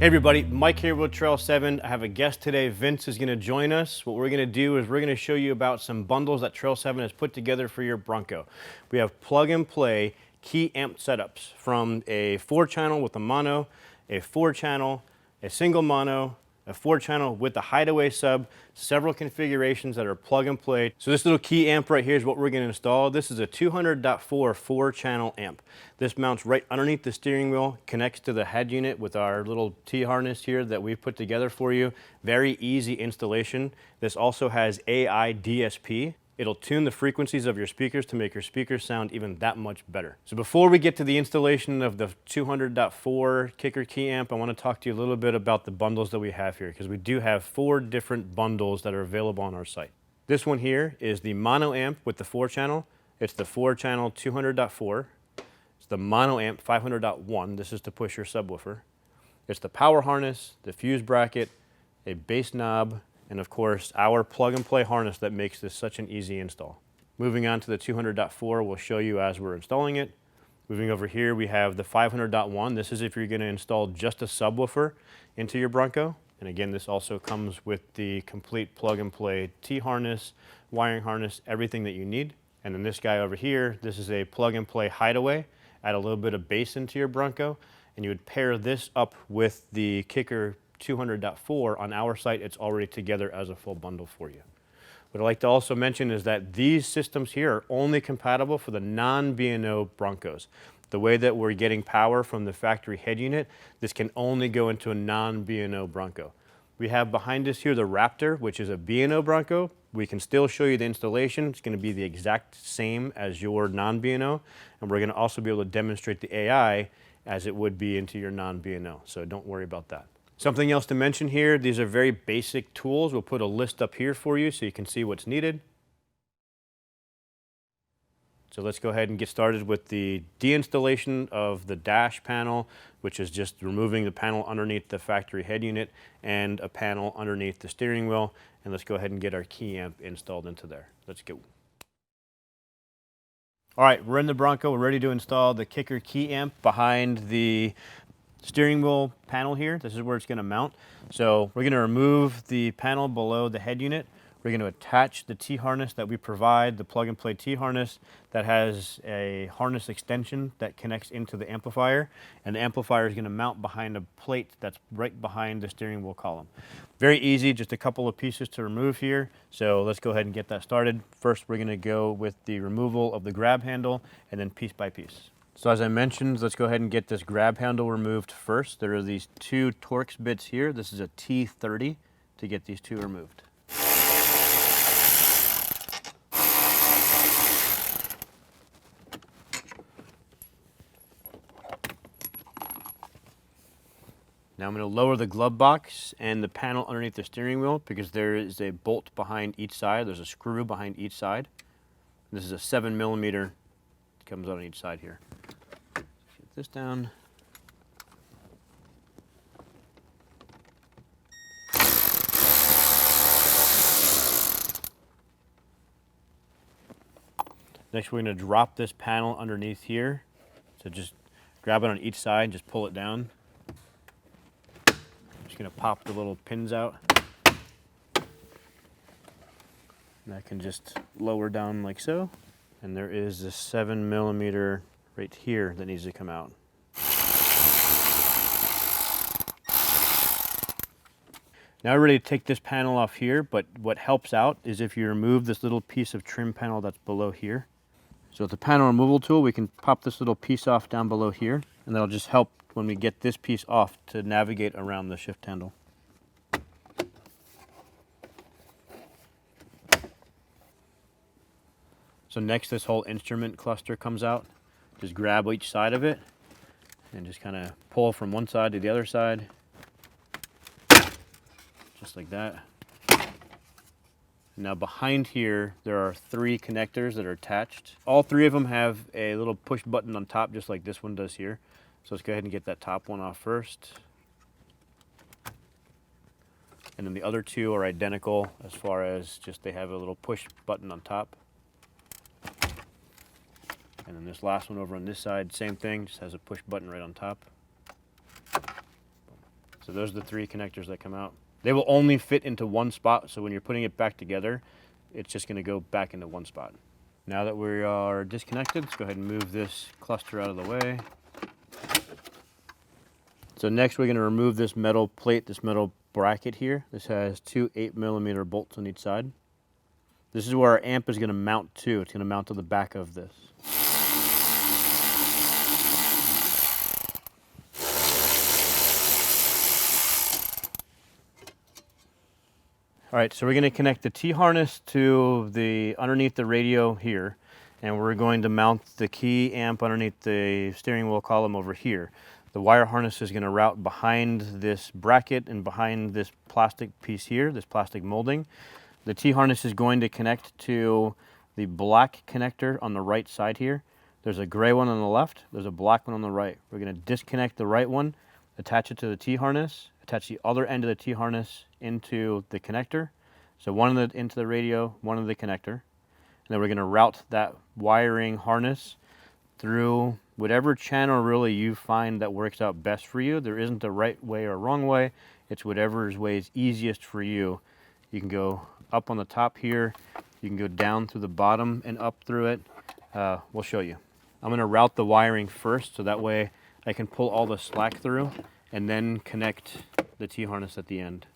Hey everybody, Mike here with Trail 7. I have a guest today. Vince is going to join us. What we're going to do is we're going to show you about some bundles that Trail 7 has put together for your Bronco. We have plug and play key amp setups from a 4-channel with a mono, a 4-channel, a single mono, a 4-channel with the Hideaway sub, several configurations that are plug and play. So this little key amp right here is what we're going to install. This is a 200.4 4-channel amp. This mounts right underneath the steering wheel, connects to the head unit with our little T-harness here that we've put together for you. Very easy installation. This also has AI DSP. It'll tune the frequencies of your speakers to make your speakers sound even that much better. So before we get to the installation of the 200.4 Kicker Key amp, I want to talk to you a little bit about the bundles that we have here, because we do have 4 different bundles that are available on our site. This one here is the Mono Amp with the 4-channel. It's the 4-channel 200.4. It's the Mono Amp 500.1. This is to push your subwoofer. It's the power harness, the fuse bracket, a bass knob, and of course, our plug and play harness that makes this such an easy install. Moving on to the 200.4, we'll show you as we're installing it. Moving over here, we have the 500.1. This is if you're going to install just a subwoofer into your Bronco. And again, this also comes with the complete plug and play T-harness, wiring harness, everything that you need. And then this guy over here, this is a plug and play Hideaway. Add a little bit of bass into your Bronco, and you would pair this up with the Kicker 200.4. On our site, it's already together as a full bundle for you. What I'd like to also mention is that these systems here are only compatible for the non-B&O Broncos. The way that we're getting power from the factory head unit, this can only go into a non-B&O Bronco. We have behind us here the Raptor, which is a B&O Bronco. We can still show you the installation. It's going to be the exact same as your non-B&O, and we're going to also be able to demonstrate the AI as it would be into your non-B&O, so don't worry about that. Something else to mention here, these are very basic tools. We'll put a list up here for you so you can see what's needed. So let's go ahead and get started with the deinstallation of the dash panel, which is just removing the panel underneath the factory head unit and a panel underneath the steering wheel. And let's go ahead and get our key amp installed into there. Let's go. All right, we're in the Bronco. We're ready to install the Kicker key amp behind the steering wheel panel here. This is where it's going to mount. So we're going to remove the panel below the head unit. We're going to attach the T-harness that we provide, the plug and play T-harness that has a harness extension that connects into the amplifier. And the amplifier is going to mount behind a plate that's right behind the steering wheel column. Very easy, just a couple of pieces to remove here. So let's go ahead and get that started. First, we're going to go with the removal of the grab handle and then piece by piece. So as I mentioned, let's go ahead and get this grab handle removed first. There are these 2 Torx bits here. This is a T30 to get these 2 removed. Now I'm going to lower the glove box and the panel underneath the steering wheel because there is a bolt behind each side. There's a screw behind each side. This is a 7mm. It comes on each side here. Get this down. Next, we're going to drop this panel underneath here. So just grab it on each side and just pull it down. Just going to pop the little pins out. And that can just lower down like so. And there is this 7mm right here that needs to come out. Now we're ready to take this panel off here, but what helps out is if you remove this little piece of trim panel that's below here. So with the panel removal tool, we can pop this little piece off down below here, and that'll just help when we get this piece off to navigate around the shift handle. So next, this whole instrument cluster comes out. Just grab each side of it and just kind of pull from one side to the other side. Just like that. Now behind here, there are 3 connectors that are attached. All 3 of them have a little push button on top, just like this one does here. So let's go ahead and get that top one off first. And then the other 2 are identical as far as just they have a little push button on top. And then this last one over on this side, same thing, just has a push button right on top. So So those are the 3 connectors that come out. They will only fit into one spot, so when you're putting it back together, it's just going to go back into one spot. Now that we are disconnected, let's go ahead and move this cluster out of the way. So next we're going to remove this metal plate, this metal bracket here. This has 2 8mm bolts on each side. This is where our amp is going to mount to. It's going to mount to the back of this. All right, so we're going to connect the T-harness to the underneath the radio here, and we're going to mount the key amp underneath the steering wheel column over here. The wire harness is going to route behind this bracket and behind this plastic piece here, this plastic molding. The T-harness is going to connect to the black connector on the right side here. There's a gray one on the left, there's a black one on the right. We're going to disconnect the right one, attach it to the T-harness, attach the other end of the T-harness into the connector. So one into the radio, one of the connector. And then we're going to route that wiring harness through whatever channel really you find that works out best for you. There isn't a right way or wrong way. It's whatever way is easiest for you. You can go up on the top here. You can go down through the bottom and up through it. We'll show you. I'm going to route the wiring first, so that way I can pull all the slack through and then connect the T-harness at the end.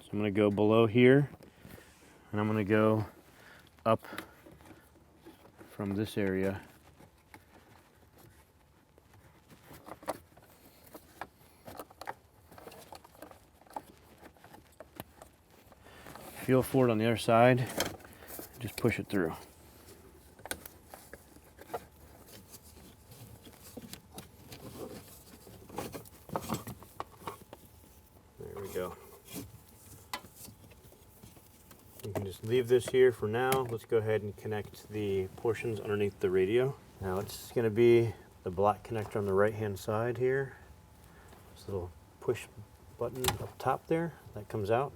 So I'm going to go below here, and I'm going to go up from this area. Feel for it on the other side, just push it through. There we go. You can just leave this here for now. Let's go ahead and connect the portions underneath the radio. Now it's going to be the black connector on the right hand side here. This little push button up top there that comes out.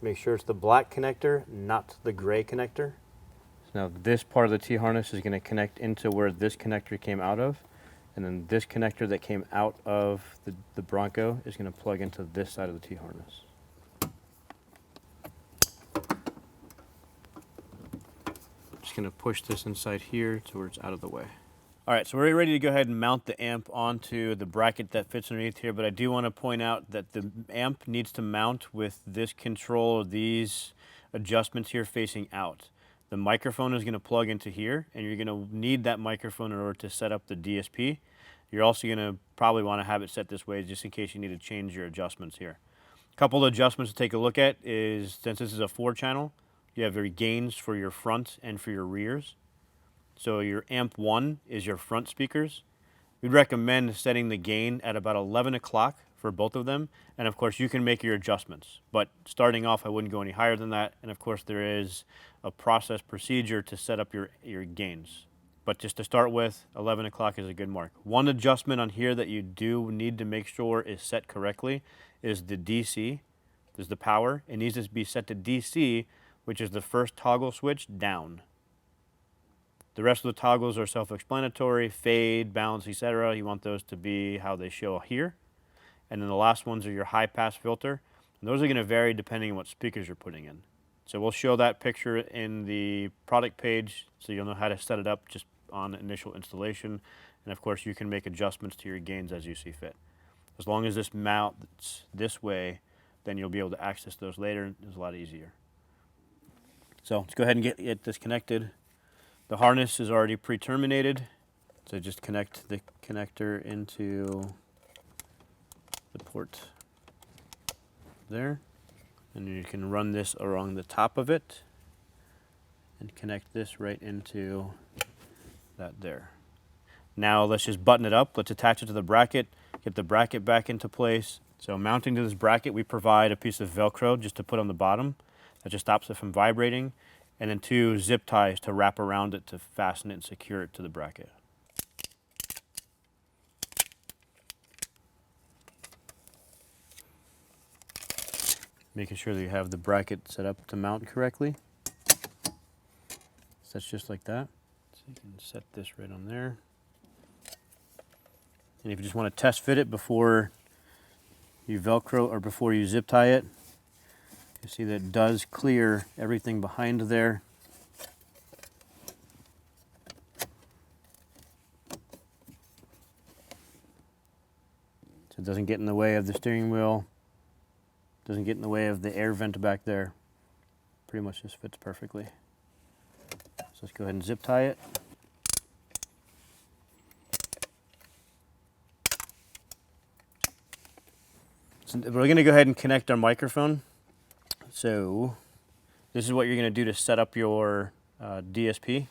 Make sure it's the black connector, not the gray connector. So now this part of the T-harness is going to connect into where this connector came out of. And then this connector that came out of the Bronco is going to plug into this side of the T-harness. Just going to push this inside here to where it's out of the way. All right, so we're ready to go ahead and mount the amp onto the bracket that fits underneath here, but I do want to point out that the amp needs to mount with this control, these adjustments here facing out. The microphone is going to plug into here, and you're going to need that microphone in order to set up the DSP. You're also going to probably want to have it set this way just in case you need to change your adjustments here. A couple of adjustments to take a look at is, since this is a 4-channel, you have your gains for your front and for your rears. So your amp 1 is your front speakers. We'd recommend setting the gain at about 11 o'clock for both of them. And of course you can make your adjustments, but starting off I wouldn't go any higher than that. And of course there is a procedure to set up your gains. But just to start with, 11 o'clock is a good mark. One adjustment on here that you do need to make sure is set correctly is the DC. There's the power. It needs to be set to DC, which is the first toggle switch down. The rest of the toggles are self-explanatory, fade, balance, etc. You want those to be how they show here. And then the last ones are your high-pass filter. And those are going to vary depending on what speakers you're putting in. So we'll show that picture in the product page so you'll know how to set it up just on initial installation. And of course you can make adjustments to your gains as you see fit. As long as this mounts this way, then you'll be able to access those later. It's a lot easier. So let's go ahead and get this connected. The harness is already pre-terminated, so just connect the connector into the port there, and you can run this along the top of it and connect this right into that there. Now let's just button it up. Let's attach it to the bracket, get the bracket back into place. So mounting to this bracket, we provide a piece of Velcro just to put on the bottom. That just stops it from vibrating. And then 2 zip ties to wrap around it to fasten it and secure it to the bracket. Making sure that you have the bracket set up to mount correctly. So that's just like that. So you can set this right on there. And if you just want to test fit it before you Velcro or before you zip tie it, you see that it does clear everything behind there. So it doesn't get in the way of the steering wheel, doesn't get in the way of the air vent back there. Pretty much just fits perfectly. So let's go ahead and zip tie it. So we're going to go ahead and connect our microphone. So this is what you're going to do to set up your DSP.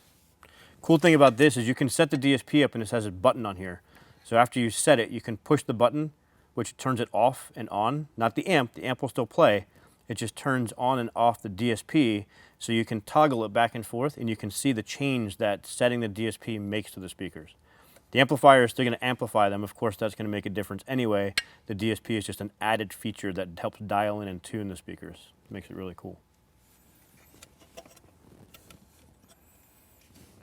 Cool thing about this is you can set the DSP up and it has a button on here. So after you set it, you can push the button, which turns it off and on. Not the amp will still play. It just turns on and off the DSP, so you can toggle it back and forth and you can see the change that setting the DSP makes to the speakers. The amplifier is still going to amplify them. Of course, that's going to make a difference anyway. The DSP is just an added feature that helps dial in and tune the speakers. Makes it really cool.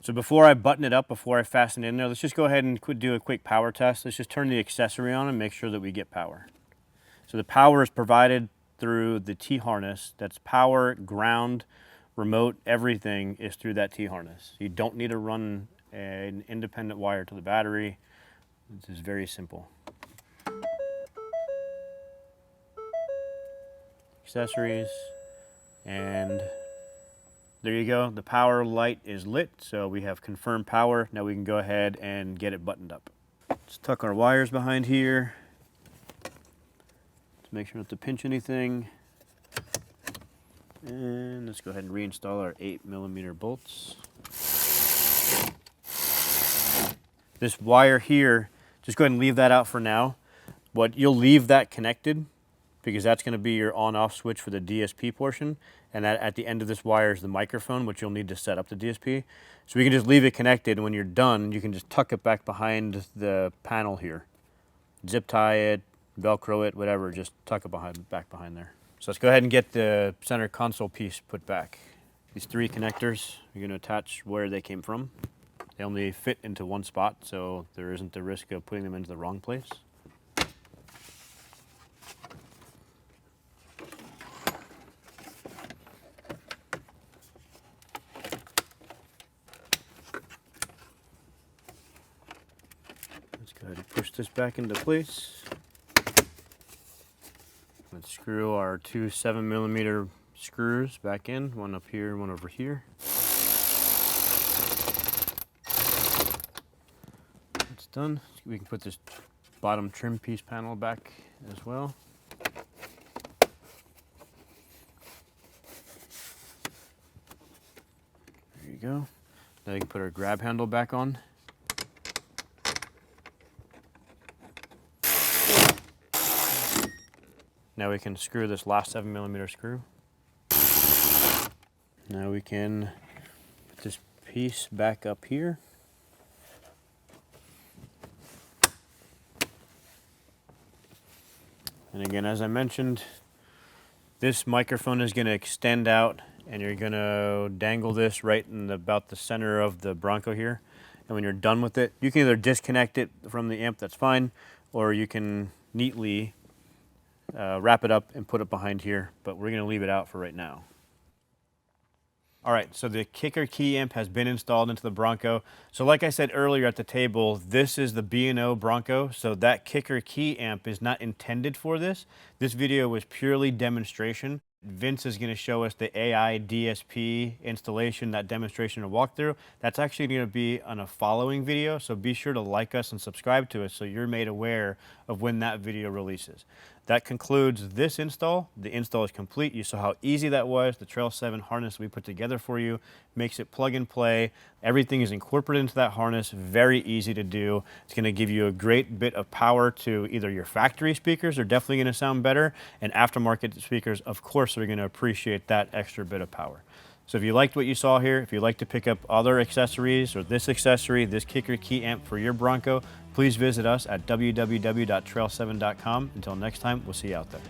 So before I button it up, before I fasten it in there, let's just go ahead and do a quick power test. Let's just turn the accessory on and make sure that we get power. So the power is provided through the T-harness. That's power, ground, remote, everything is through that T-harness. You don't need to run an independent wire to the battery. This is very simple. Accessories, and there you go. The power light is lit, so we have confirmed power. Now we can go ahead and get it buttoned up. Let's tuck our wires behind here to make sure not to pinch anything. And let's go ahead and reinstall our 8mm bolts. This wire here, just go ahead and leave that out for now. You'll leave that connected because that's going to be your on-off switch for the DSP portion. And that at the end of this wire is the microphone, which you'll need to set up the DSP. So we can just leave it connected, and when you're done, you can just tuck it back behind the panel here. Zip tie it, Velcro it, whatever, just tuck it back behind there. So let's go ahead and get the center console piece put back. These 3 connectors, you're going to attach where they came from. They only fit into one spot, so there isn't the risk of putting them into the wrong place. Let's go ahead and push this back into place. Let's screw our 2 7mm screws back in, one up here, one over here. Done. We can put this bottom trim piece panel back as well. There you go. Now you can put our grab handle back on. Now we can screw this last 7mm screw. Now we can put this piece back up here. And again, as I mentioned, this microphone is going to extend out, and you're going to dangle this right in about the center of the Bronco here. And when you're done with it, you can either disconnect it from the amp, that's fine, or you can neatly wrap it up and put it behind here, but we're going to leave it out for right now. All right, so the Kicker Key amp has been installed into the Bronco. So like I said earlier at the table, this is the B&O Bronco. So that Kicker Key amp is not intended for this. This video was purely demonstration. Vince is going to show us the AI DSP installation, that demonstration and walkthrough. That's actually going to be on a following video, so be sure to like us and subscribe to us so you're made aware of when that video releases. That concludes this install. The install is complete. You saw how easy that was. The Trail 7 harness we put together for you makes it plug and play. Everything is incorporated into that harness. Very easy to do. It's going to give you a great bit of power to either your factory speakers, are definitely going to sound better, and aftermarket speakers, of course, are going to appreciate that extra bit of power. So if you liked what you saw here, if you'd like to pick up other accessories or this accessory, this Kicker Key amp for your Bronco, please visit us at www.trail7.com. Until next time, we'll see you out there.